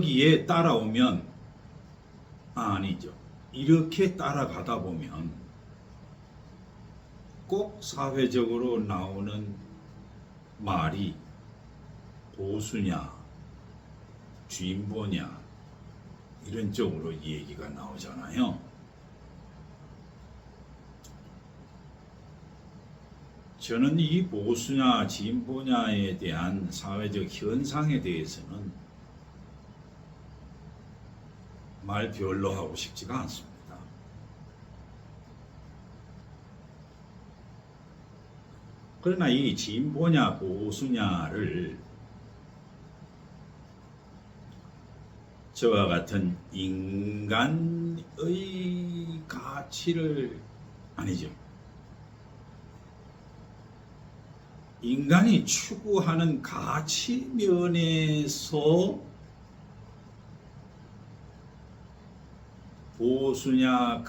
여기에 따라오면 아니죠. 이렇게 따라가다 보면 꼭 사회적으로 나오는 말이 보수냐 진보냐 이런 쪽으로 얘기가 나오잖아요. 저는 이 보수냐 진보냐에 대한 사회적 현상에 대해서는 말 별로 하고 싶지가 않습니다. 그러나 이 진보냐 보수냐를 저와 같은 인간의 가치를 아니죠. 인간이 추구하는 가치 면에서 보수냐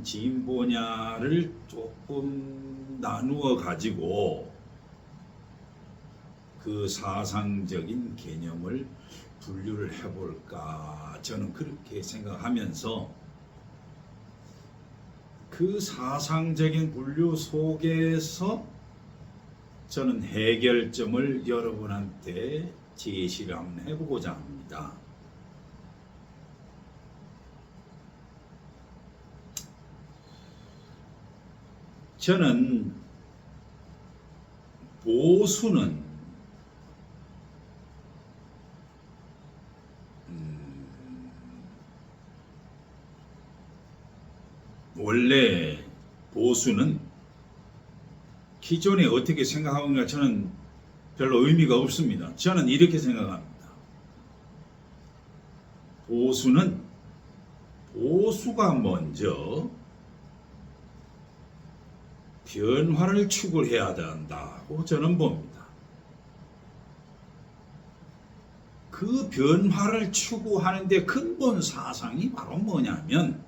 진보냐를 조금 나누어 가지고 그 사상적인 개념을 분류를 해볼까 저는 그렇게 생각하면서 그 사상적인 분류 속에서 저는 해결점을 여러분한테 제시를 한번 해보고자 합니다. 저는 보수는 원래 보수는 기존에 어떻게 생각하는가 저는 별로 의미가 없습니다. 저는 이렇게 생각합니다. 보수는 보수가 먼저 변화를 추구해야 된다고 저는 봅니다. 그 변화를 추구하는데 근본 사상이 바로 뭐냐면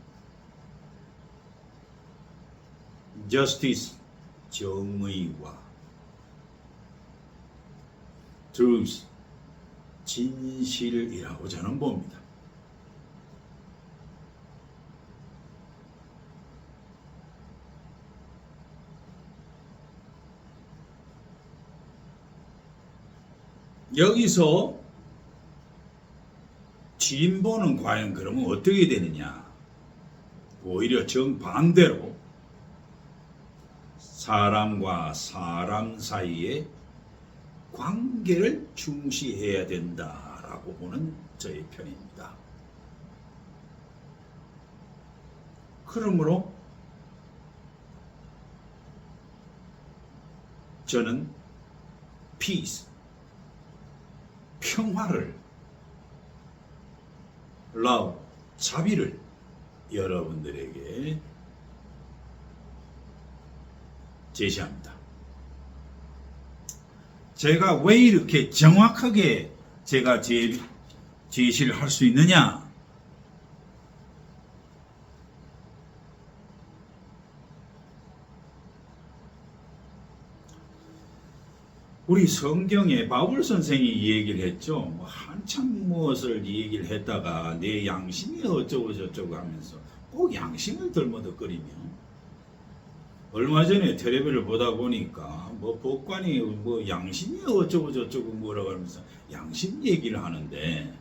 justice, 정의와 truth, 진실이라고 저는 봅니다. 여기서 진보는 과연 그러면 어떻게 되느냐? 오히려 정반대로 사람과 사람 사이의 관계를 중시해야 된다라고 보는 저의 편입니다. 그러므로 저는 peace, 평화를, love, 자비를 여러분들에게 제시합니다. 제가 왜 이렇게 정확하게 제가 제시를 할 수 있느냐? 우리 성경에 바울 선생이 이 얘기를 했죠. 한참 무엇을 얘기를 했다가 내 양심이 어쩌고 저쩌고 하면서 꼭 양심을 들먹거리며 얼마 전에 텔레비를 보다 보니까 법관이 양심이 어쩌고 저쩌고 뭐라고 하면서 양심 얘기를 하는데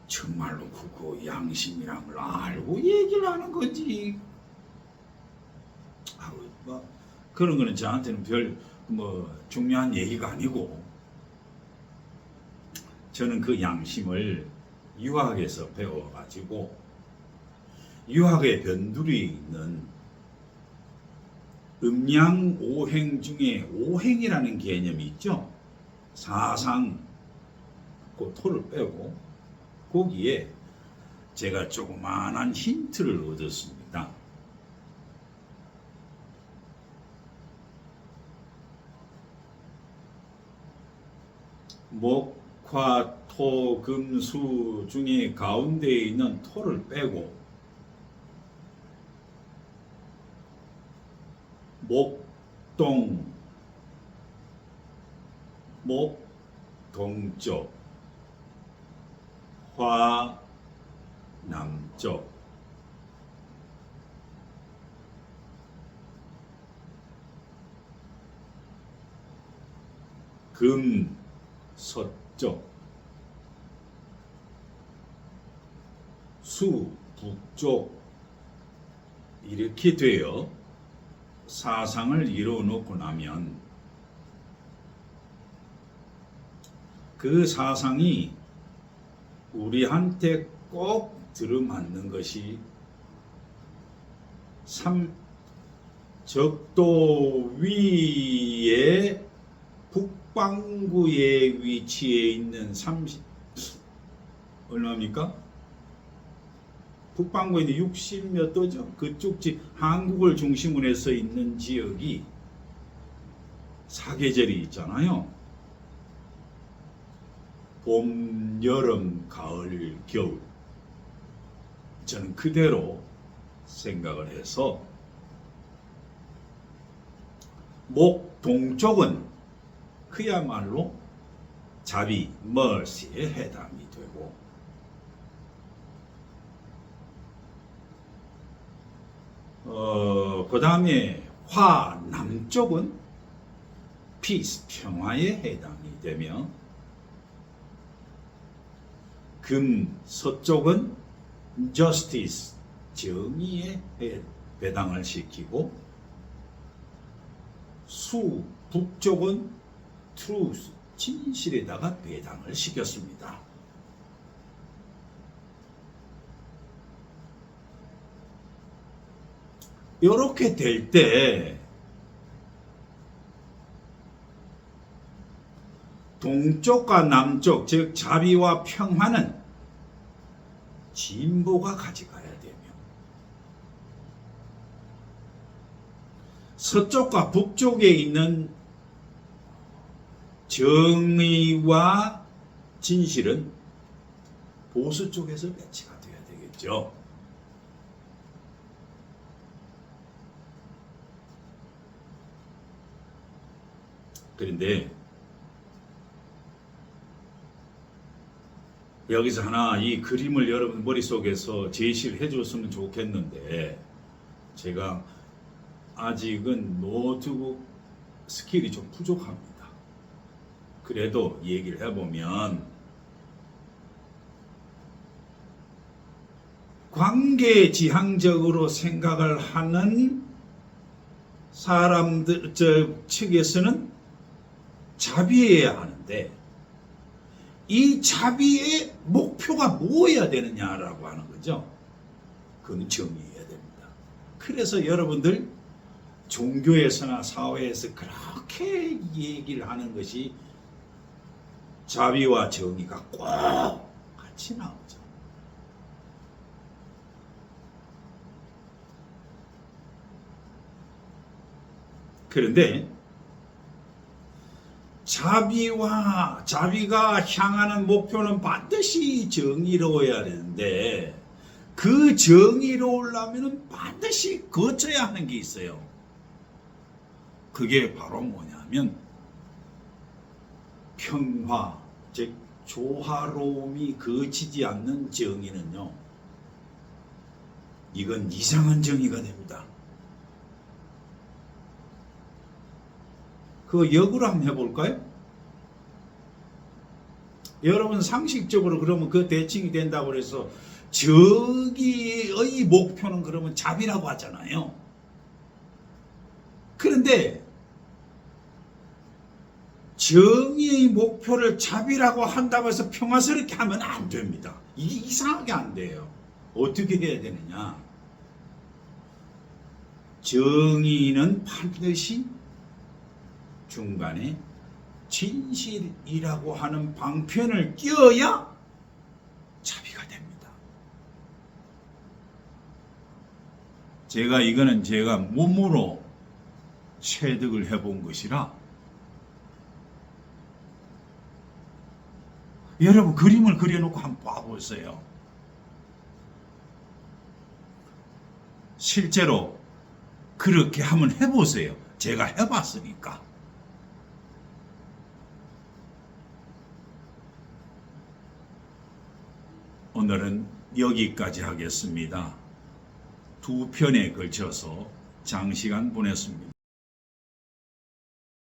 정말로 그거 양심이란 걸 알고 얘기를 하는 거지. 그런 거는 저한테는 별 중요한 얘기가 아니고 저는 그 양심을 유학에서 배워가지고 유학의 변두리에 있는 음양오행 중에 오행이라는 개념이 있죠. 사상 그 토를 빼고 거기에 제가 조그마한 힌트를 얻었습니다. 목, 화, 토, 금, 수 중에 가운데에 있는 토를 빼고 목동, 목, 동쪽, 화 남쪽, 금 서쪽, 수 북쪽 이렇게 되어 사상을 이루어 놓고 나면 그 사상이 우리한테 꼭 들어맞는 것이 적도 위에 북반구에 위치해 있는 얼마입니까? 북반구에 있는 60몇 도죠. 그쪽 한국을 중심으로 해서 있는 지역이 사계절이 있잖아요. 봄, 여름, 가을, 겨울. 저는 그대로 생각을 해서 목 동쪽은 그야말로 자비, mercy에 해당이 되고 그 다음에 화 남쪽은 peace, 평화에 해당이 되며 금 서쪽은 justice, 정의에 배당을 시키고 수 북쪽은 truth, 진실에다가 배당을 시켰습니다. 이렇게 될 때 동쪽과 남쪽, 즉 자비와 평화는 진보가 가져가야 되며 서쪽과 북쪽에 있는 정의와 진실은 보수 쪽에서 배치가 돼야 되겠죠. 그런데 여기서 하나 이 그림을 여러분 머릿속에서 제시를 해줬으면 좋겠는데 제가 아직은 노트북 스킬이 좀 부족합니다. 그래도 얘기를 해보면 관계지향적으로 생각을 하는 사람들 측에서는 자비해야 하는데 이 자비의 목표가 뭐여야 되느냐라고 하는 거죠. 그건 정의해야 됩니다. 그래서 여러분들 종교에서나 사회에서 그렇게 얘기를 하는 것이 자비와 정의가 꼭 같이 나오죠. 그런데 자비가 향하는 목표는 반드시 정의로워야 되는데 그 정의로우려면 반드시 거쳐야 하는 게 있어요. 그게 바로 뭐냐면 평화, 즉 조화로움이 거치지 않는 정의는요, 이건 이상한 정의가 됩니다. 그거 역으로 한번 해볼까요? 여러분 상식적으로 그러면 그 대칭이 된다고 해서 정의의 목표는 그러면 자비라고 하잖아요. 그런데 정의의 목표를 자비라고 한다고 해서 평화스럽게 하면 안 됩니다. 이게 이상하게 안 돼요. 어떻게 해야 되느냐? 정의는 반드시 중간에 진실이라고 하는 방편을 끼워야 자비가 됩니다. 이거는 제가 몸으로 체득을 해본 것이라 여러분 그림을 그려놓고 한번 봐보세요. 실제로 그렇게 한번 해보세요. 제가 해봤으니까. 오늘은 여기까지 하겠습니다. 두 편에 걸쳐서 장시간 보냈습니다.